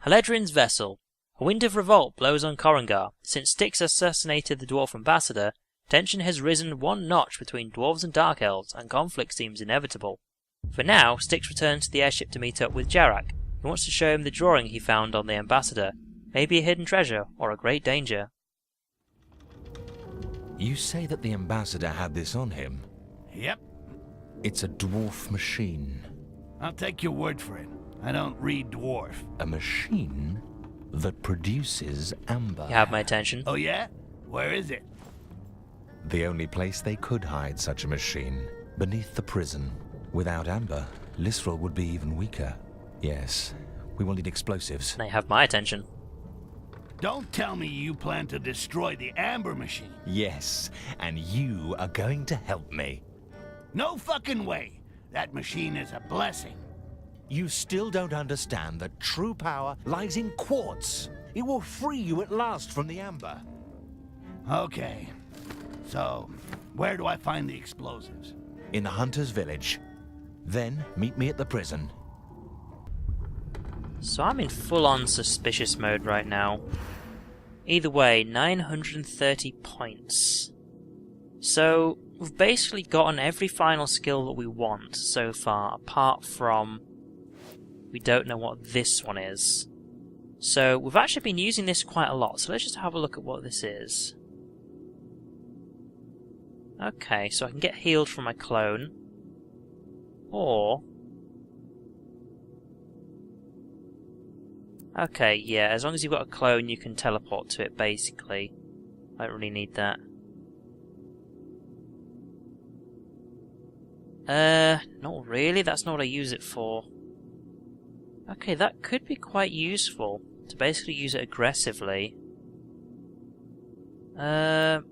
Haledrin's vessel. A wind of revolt blows on Korengar. Since Styx assassinated the dwarf ambassador, tension has risen one notch between dwarves and dark elves, and conflict seems inevitable. For now, Styx returns to the airship to meet up with Jarak. He wants to show him the drawing he found on the ambassador. Maybe a hidden treasure, or a great danger. You say that the ambassador had this on him? Yep. It's a dwarf machine. I'll take your word for it. I don't read dwarf. A machine that produces amber. You have my attention. Oh yeah? Where is it? The only place they could hide such a machine. Beneath the prison. Without amber, Lisrel would be even weaker. Yes, we will need explosives. They have my attention. Don't tell me you plan to destroy the amber machine. Yes, and you are going to help me. No fucking way. That machine is a blessing. You still don't understand that true power lies in quartz. It will free you at last from the amber. Okay. So, where do I find the explosives? In the hunter's village. Then meet me at the prison. So I'm in full-on suspicious mode right now. Either way, 930 points. So, we've basically gotten every final skill that we want so far, apart from... we don't know what this one is. So, we've actually been using this quite a lot, so let's just have a look at what this is. Okay, so I can get healed from my clone. Or... okay, yeah, as long as you've got a clone you can teleport to it, basically. I don't really need that. Not really, that's not what I use it for. Okay, that could be quite useful, to basically use it aggressively. That's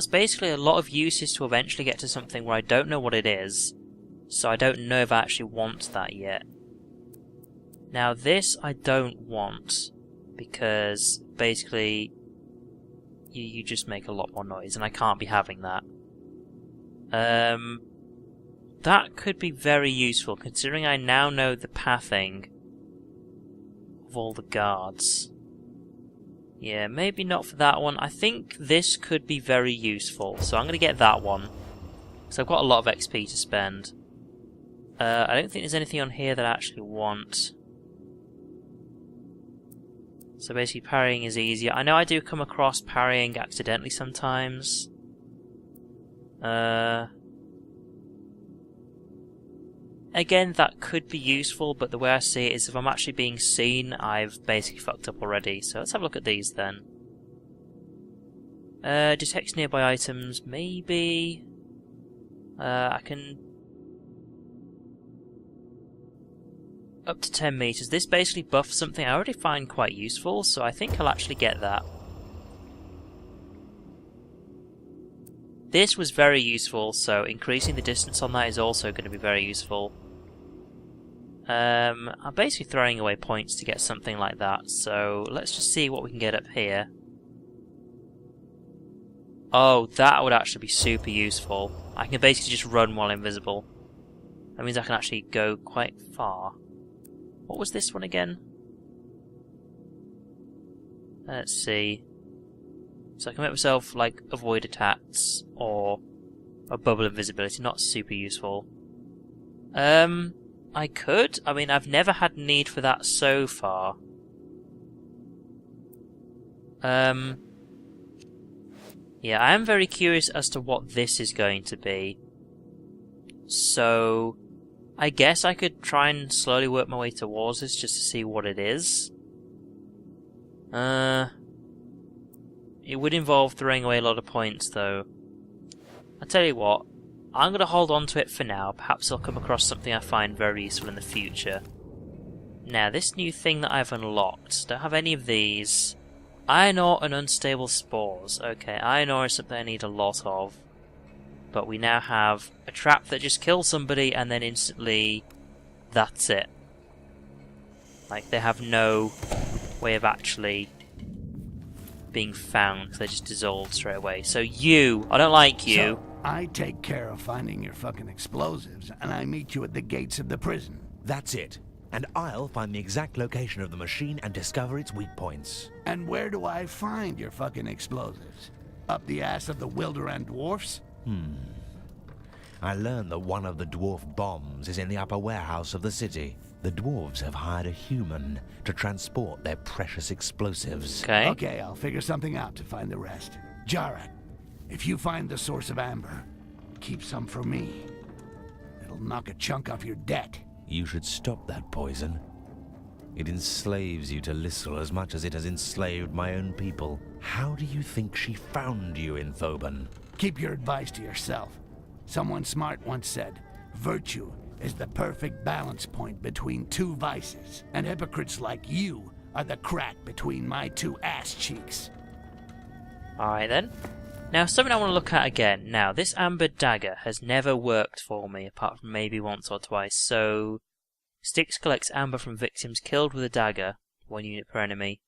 basically a lot of uses to eventually get to something where I don't know what it is, so I don't know if I actually want that yet. Now this I don't want, because basically you just make a lot more noise, and I can't be having that. That could be very useful, considering I now know the pathing of all the guards. Yeah, maybe not for that one. I think this could be very useful, so I'm going to get that one. So I've got a lot of XP to spend. I don't think there's anything on here that I actually want. So basically parrying is easier. I know I do come across parrying accidentally sometimes. Again, that could be useful, but the way I see it is if I'm actually being seen, I've basically fucked up already. So let's have a look at these then. Detects nearby items, maybe. I can... up to 10 meters. This basically buffs something I already find quite useful, so I think I'll actually get that. This was very useful, so increasing the distance on that is also going to be very useful. I'm basically throwing away points to get something like that, so let's just see what we can get up here. Oh, that would actually be super useful. I can basically just run while invisible. That means I can actually go quite far. What was this one again? Let's see. So I can make myself, like, avoid attacks, or a bubble invisibility, not super useful. I could. I mean, I've never had need for that so far. Yeah, I am very curious as to what this is going to be. So, I guess I could try and slowly work my way towards this just to see what it is. It would involve throwing away a lot of points, though. I'll tell you what, I'm going to hold on to it for now. Perhaps I'll come across something I find very useful in the future. Now, this new thing that I've unlocked, don't have any of these. Iron ore and unstable spores. Okay, iron ore is something I need a lot of. But we now have a trap that just kills somebody and then instantly that's it. Like, they have no way of actually being found, because they just dissolve straight away. So you, I don't like you. So I take care of finding your fucking explosives, and I meet you at the gates of the prison. That's it. and I'll find the exact location of the machine and discover its weak points. And where do I find your fucking explosives? Up the ass of the Wilderan dwarfs? I learned that one of the dwarf bombs is in the upper warehouse of the city. The dwarves have hired a human to transport their precious explosives. Okay. Okay, I'll figure something out to find the rest. Jarak, if you find the source of amber, keep some for me. It'll knock a chunk off your debt. You should stop that poison. It enslaves you to Lissel as much as it has enslaved my own people. How do you think she found you in Thoban? Keep your advice to yourself. Someone smart once said, virtue is the perfect balance point between two vices, and hypocrites like you are the crack between my two ass cheeks. Alright then. Now, something I want to look at again. Now, this amber dagger has never worked for me, apart from maybe once or twice. So, Styx collects amber from victims killed with a dagger, 1 unit per enemy.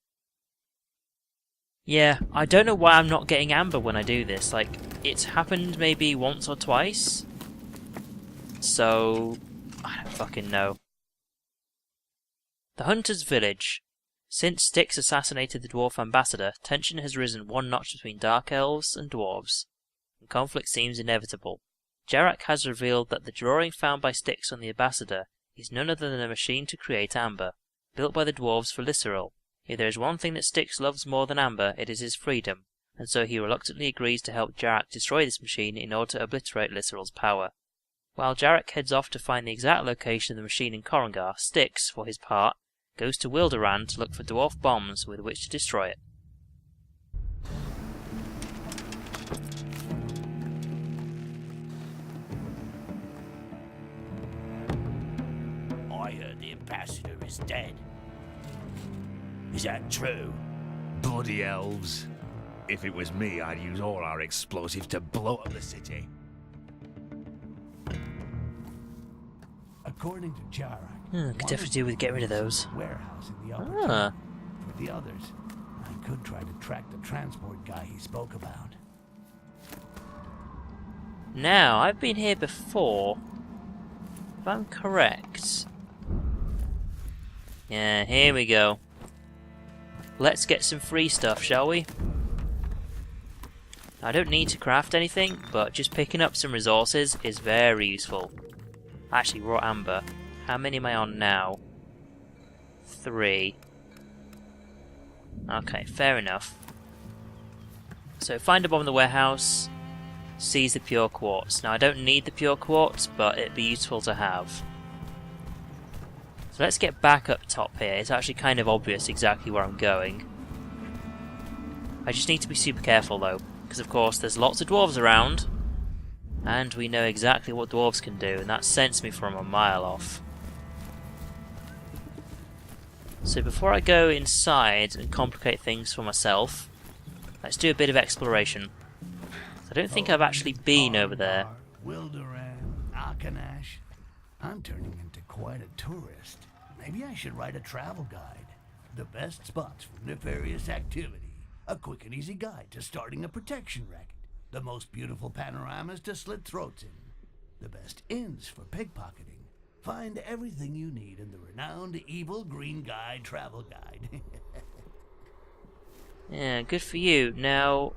Yeah, I don't know why I'm not getting amber when I do this. Like, it's happened maybe once or twice. So, I don't fucking know. The Hunter's Village. Since Styx assassinated the dwarf ambassador, tension has risen 1 notch between Dark Elves and Dwarves, and conflict seems inevitable. Jarak has revealed that the drawing found by Styx on the ambassador is none other than a machine to create amber, built by the Dwarves for Lissaril. If there is one thing that Styx loves more than amber, it is his freedom, and so he reluctantly agrees to help Jarak destroy this machine in order to obliterate Lissaril's power. While Jarak heads off to find the exact location of the machine in Korongar, Styx, for his part, goes to Wilderan to look for dwarf bombs with which to destroy it. I heard the ambassador is dead. Is that true? Bloody elves. If it was me, I'd use all our explosives to blow up the city. According to Jarak, Could definitely do with getting rid of those. Warehouse in the upper Ah. town. For the others, I could try to track the transport guy he spoke about. Now, I've been here before. If I'm correct. Yeah, here we go. Let's get some free stuff, shall we? I don't need to craft anything, but just picking up some resources is very useful. Actually, raw amber. How many am I on now? 3. Okay, fair enough. So find a bomb in the warehouse, seize the pure quartz. Now I don't need the pure quartz, but it'd be useful to have. So let's get back up top here. It's actually kind of obvious exactly where I'm going. I just need to be super careful though, because of course there's lots of dwarves around, and we know exactly what dwarves can do, and that sends me from a mile off. So before I go inside and complicate things for myself, let's do a bit of exploration. I don't think I've actually been over there. Wilderan, Akanash. I'm turning into quite a tourist. Maybe I should write a travel guide. The best spots for nefarious activity. A quick and easy guide to starting a protection racket. The most beautiful panoramas to slit throats in. The best inns for pickpocketing. Find everything you need in the renowned Evil Green Guide travel guide. Yeah, good for you. Now,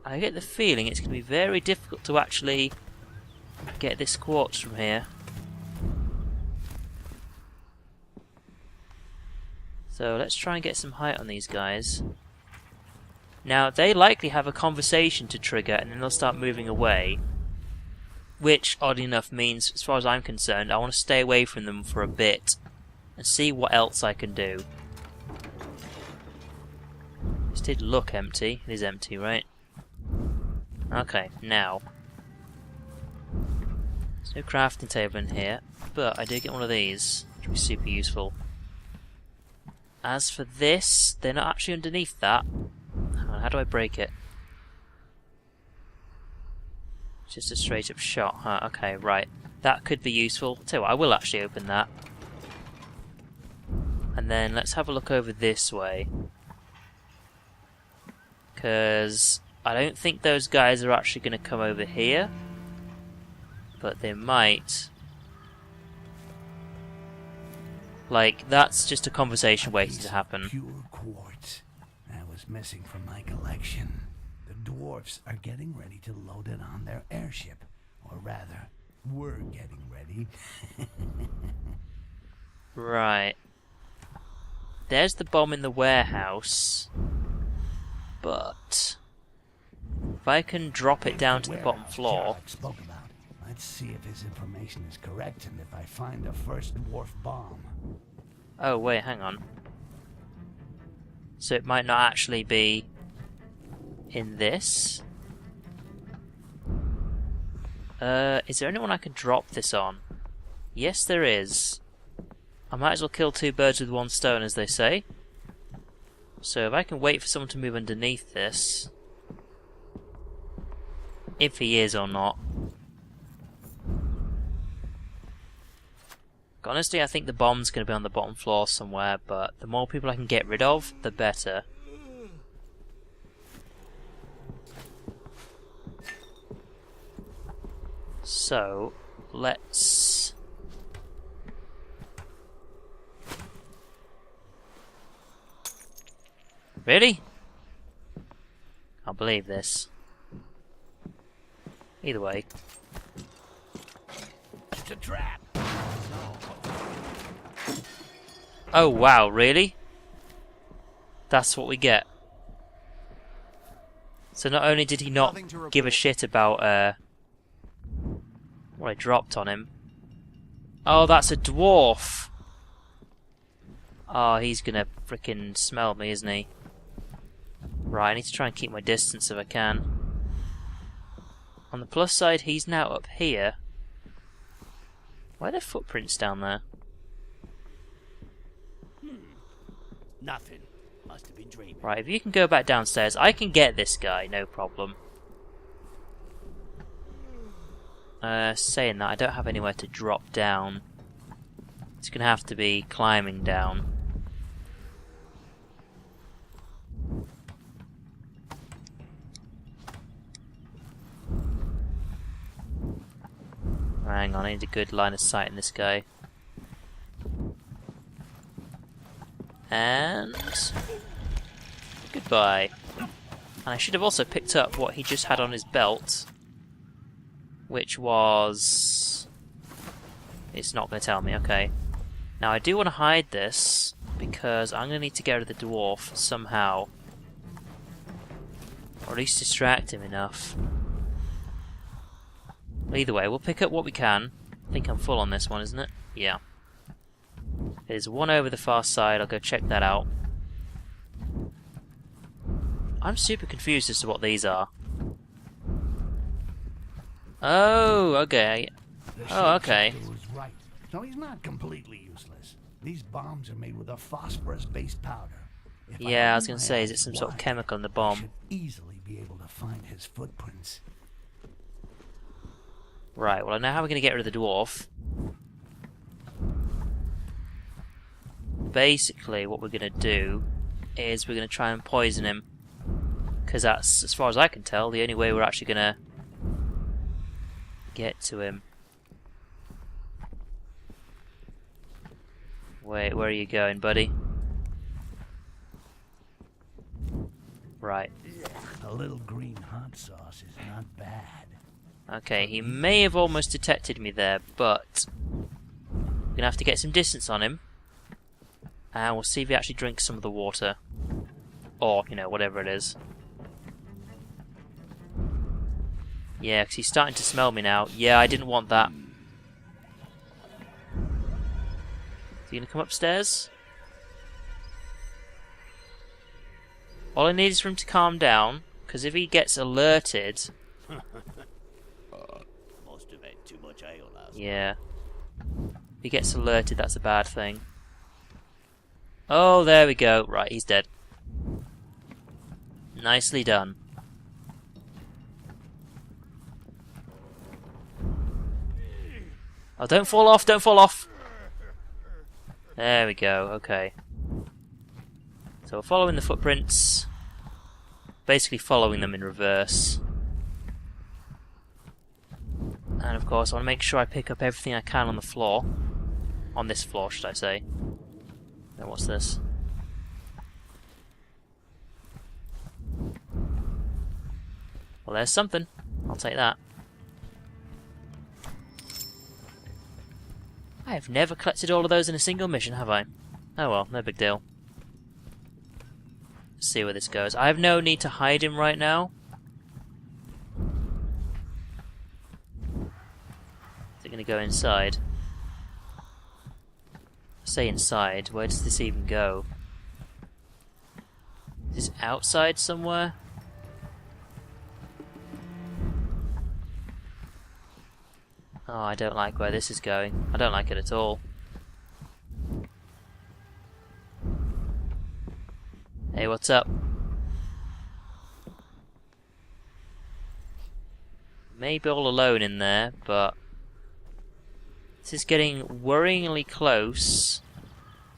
I get the feeling it's going to be very difficult to actually get this quartz from here. So let's try and get some height on these guys. Now, they likely have a conversation to trigger and then they'll start moving away. Which, oddly enough, means, as far as I'm concerned, I want to stay away from them for a bit and see what else I can do. This did look empty. It is empty, right? Okay, now. There's no crafting table in here, but I did get one of these, which will be super useful. As for this, they're not actually underneath that. How do I break it? Just a straight up shot, huh? Okay, right. That could be useful. Tell you what, I will actually open that. And then let's have a look over this way. Because I don't think those guys are actually going to come over here. But they might. Like, that's just a conversation waiting to happen. Pure quartz. That was missing from my collection. The dwarfs are getting ready to load it on their airship. Or rather, we're getting ready. Right. There's the bomb in the warehouse. But if I can drop it down to the bottom floor. Spoke about. Let's see if his information is correct and if I find the first dwarf bomb. Oh wait, hang on. So it might not actually be in this. Is there anyone I can drop this on? Yes, there is. I might as well kill two birds with one stone, as they say. So if I can wait for someone to move underneath this, if he is or not. Honestly, I think the bomb's going to be on the bottom floor somewhere, but the more people I can get rid of, the better. So, let's... Really? Can't believe this. Either way. It's a trap. Oh wow, really? That's what we get. So not only did he not give a shit about what I dropped on him. Oh, that's a dwarf! Oh, he's gonna frickin' smell me, isn't he? Right, I need to try and keep my distance if I can. On the plus side, he's now up here. Why are there footprints down there? Nothing. Must have been dreaming. Right, if you can go back downstairs, I can get this guy, no problem. Saying that, I don't have anywhere to drop down. It's gonna have to be climbing down. Hang on, I need a good line of sight in this guy. And... goodbye. And I should have also picked up what he just had on his belt. Which was... it's not going to tell me, okay. Now I do want to hide this, because I'm going to need to get rid of the dwarf somehow. Or at least distract him enough. Either way, we'll pick up what we can. I think I'm full on this one, isn't it? Yeah. There's one over the far side, I'll go check that out. I'm super confused as to what these are. Oh, okay. Oh, okay. Was right. So he's not completely useless. These bombs are made with a phosphorus-based powder. Yeah, I was going to say, is it some sort of chemical in the I bomb? should easily be able to find his footprints. Right, well, now how are we going to get rid of the dwarf? Basically, what we're going to do is we're going to try and poison him. Because that's, as far as I can tell, the only way we're actually going to get to him. Wait, where are you going, buddy? Right. A little green hot sauce is not bad. Okay, he may have almost detected me there, but we're going to have to get some distance on him. And we'll see if he actually drinks some of the water. Or, you know, whatever it is. Yeah, because he's starting to smell me now. Yeah, I didn't want that. Is he going to come upstairs? All I need is for him to calm down, because if he gets alerted... Must have had too much ale last yeah. If he gets alerted, that's a bad thing. Oh, there we go. Right, he's dead. Nicely done. Oh, don't fall off, don't fall off! There we go, okay. So we're following the footprints. Basically following them in reverse. And of course I want to make sure I pick up everything I can on the floor. On this floor, should I say. Then what's this? Well, there's something. I'll take that. I have never collected all of those in a single mission, have I? Oh well, no big deal. Let's see where this goes. I have no need to hide him right now. Is it going to go inside? I say inside, where does this even go? Is this outside somewhere? Oh, I don't like where this is going. I don't like it at all. Hey, what's up? Maybe all alone in there, but this is getting worryingly close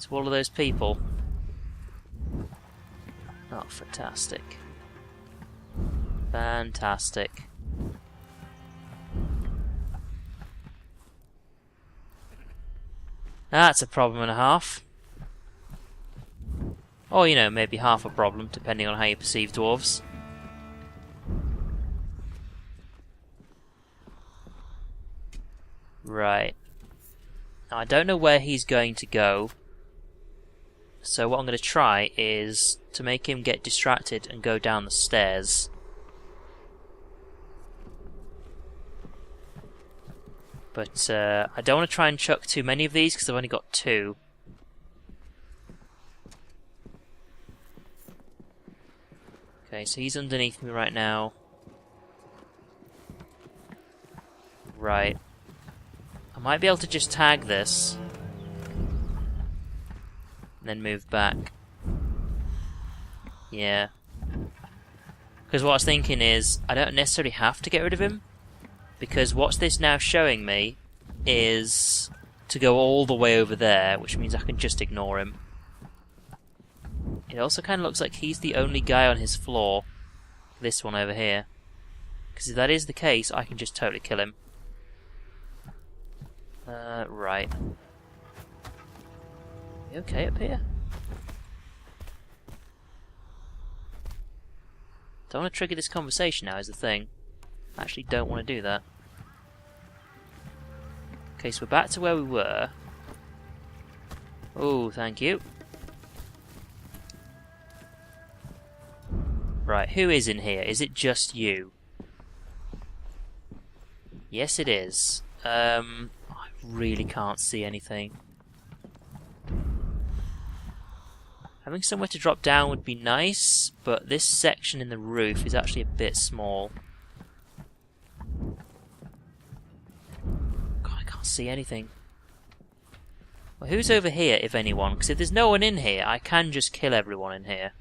to all of those people. Oh, fantastic. Fantastic. That's a problem and a half. Or, you know, maybe half a problem, depending on how you perceive dwarves. Right. Now, I don't know where he's going to go. So what I'm going to try is to make him get distracted and go down the stairs. But I don't want to try and chuck too many of these because I've only got 2. Okay, so he's underneath me right now. Right. I might be able to just tag this. And then move back. Yeah. Because what I was thinking is, I don't necessarily have to get rid of him. Because what's this now showing me is to go all the way over there, which means I can just ignore him. It also kind of looks like he's the only guy on his floor. This one over here. Because if that is the case, I can just totally kill him. Right. You okay up here? Don't want to trigger this conversation now is the thing. I actually don't want to do that. Okay, so we're back to where we were. Oh, thank you. Right, who is in here? Is it just you? Yes, it is. I really can't see anything. Having somewhere to drop down would be nice, but this section in the roof is actually a bit small. God, I can't see anything. Well, who's over here, if anyone? Because if there's no one in here, I can just kill everyone in here.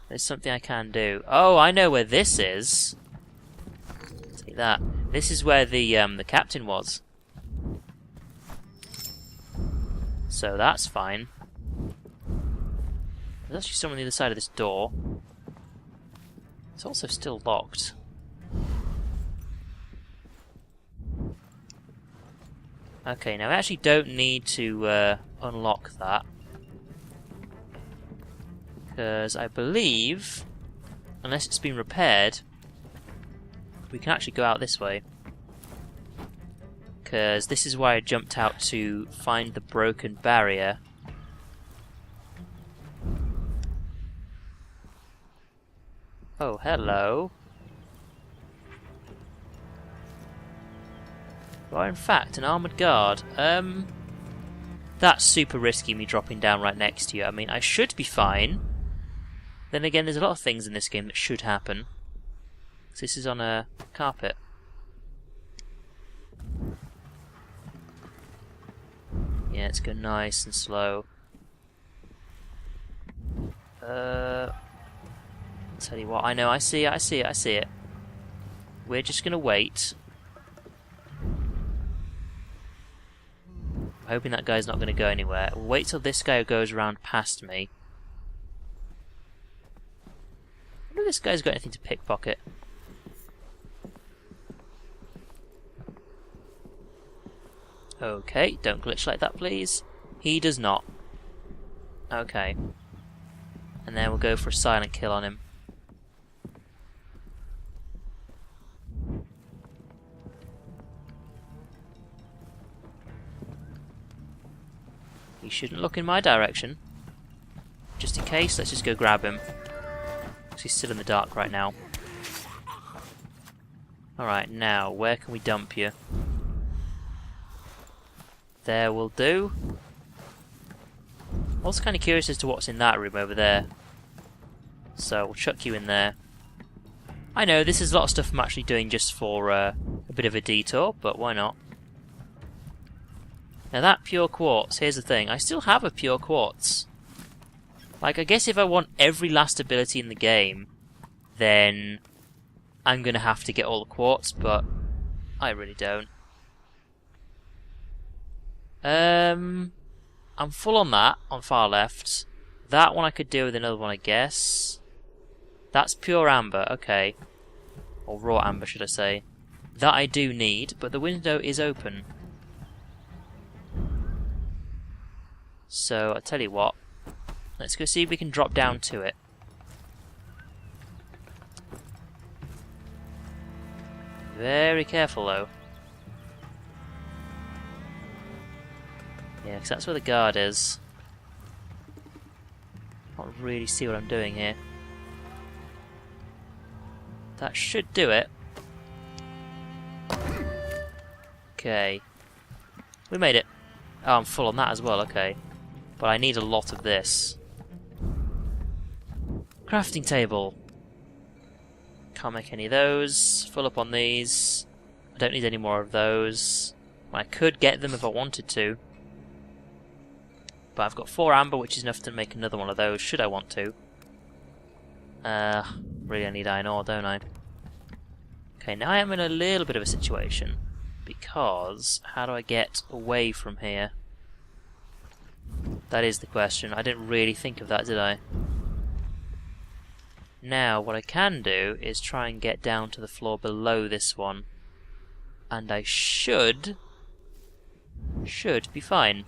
There's something I can do. Oh, I know where this is. Take that. This is where the captain was. So that's fine. There's actually someone on the other side of this door. It's also still locked. Okay, now I actually don't need to unlock that. Because I believe, unless it's been repaired, we can actually go out this way. Because this is why I jumped out to find the broken barrier. Oh, hello. You are in fact an armoured guard. That's super risky, me dropping down right next to you. I mean, I should be fine. Then again, there's a lot of things in this game that should happen. So this is on a carpet. Yeah, let's go nice and slow. I'll tell you what, I know, I see it, I see it, I see it. We're just gonna wait. I'm hoping that guy's not gonna go anywhere. We'll wait till this guy goes around past me. I wonder if this guy's got anything to pickpocket. Okay, don't glitch like that, please. He does not. Okay. And then we'll go for a silent kill on him. He shouldn't look in my direction. Just in case, let's just go grab him. Because he's still in the dark right now. Alright, now, where can we dump you? There will do. I'm also kind of curious as to what's in that room over there. So, we'll chuck you in there. I know, this is a lot of stuff I'm actually doing just for a bit of a detour, but why not? Now that pure quartz, here's the thing, I still have a pure quartz. Like, I guess if I want every last ability in the game, then I'm going to have to get all the quartz, but I really don't. I'm full on that, on far left. That one I could do with another one, I guess. That's pure amber, okay. Or raw amber, should I say. That I do need, but the window is open. So, I'll tell you what. Let's go see if we can drop down to it. Very careful, though. Yeah, because that's where the guard is. Can't really see what I'm doing here. That should do it. Okay. We made it. Oh, I'm full on that as well, okay. But I need a lot of this. Crafting table. Can't make any of those. Full up on these. I don't need any more of those. I could get them if I wanted to. But I've got 4 amber, which is enough to make another one of those, should I want to. Really I need iron ore, don't I? Okay, now I am in a little bit of a situation. Because, how do I get away from here? That is the question. I didn't really think of that, did I? Now, what I can do is try and get down to the floor below this one. And I should be fine.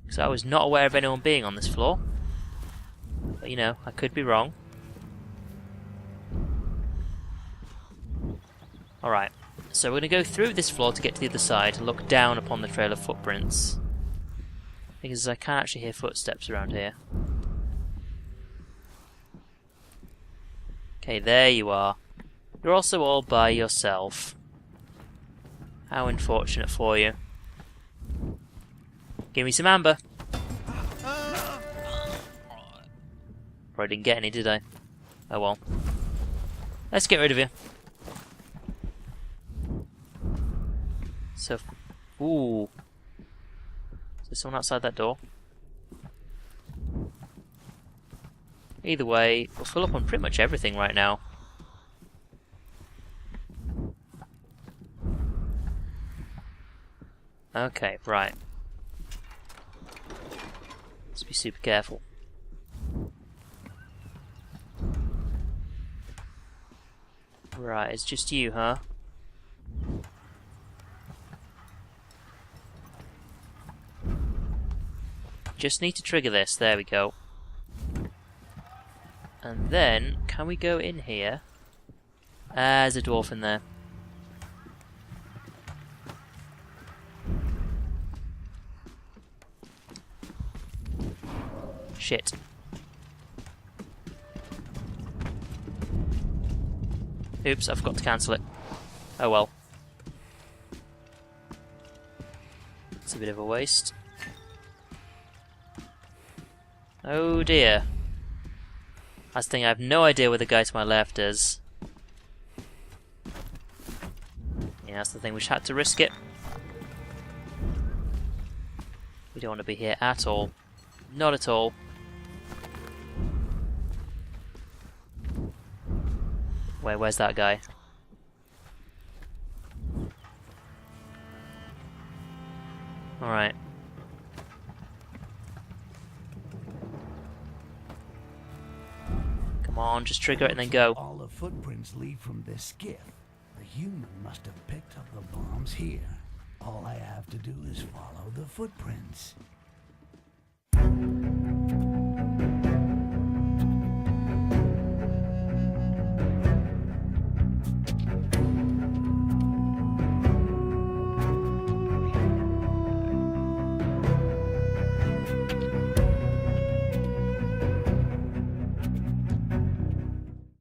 Because I was not aware of anyone being on this floor. But, you know, I could be wrong. Alright. So we're going to go through this floor to get to the other side and look down upon the trail of footprints. Because I can actually hear footsteps around here. Okay, there you are. You're also all by yourself. How unfortunate for you. Give me some amber. Probably didn't get any, did I? Oh well. Let's get rid of you. So, ooh. Is there someone outside that door? Either way, we'll fill up on pretty much everything right now. Okay, right. Let's be super careful. Right, it's just you, huh? Just need to trigger this, there we go. And then, can we go in here? There's a dwarf in there. Shit. Oops, I forgot to cancel it. Oh well. It's a bit of a waste. Oh dear. That's the thing, I have no idea where the guy to my left is. Yeah, that's the thing, we just had to risk it. We don't want to be here at all. Not at all. Where's that guy? Alright. Come on, just trigger it and then go. All the footprints lead from this skiff. The human must have picked up the bombs here. All I have to do is follow the footprints.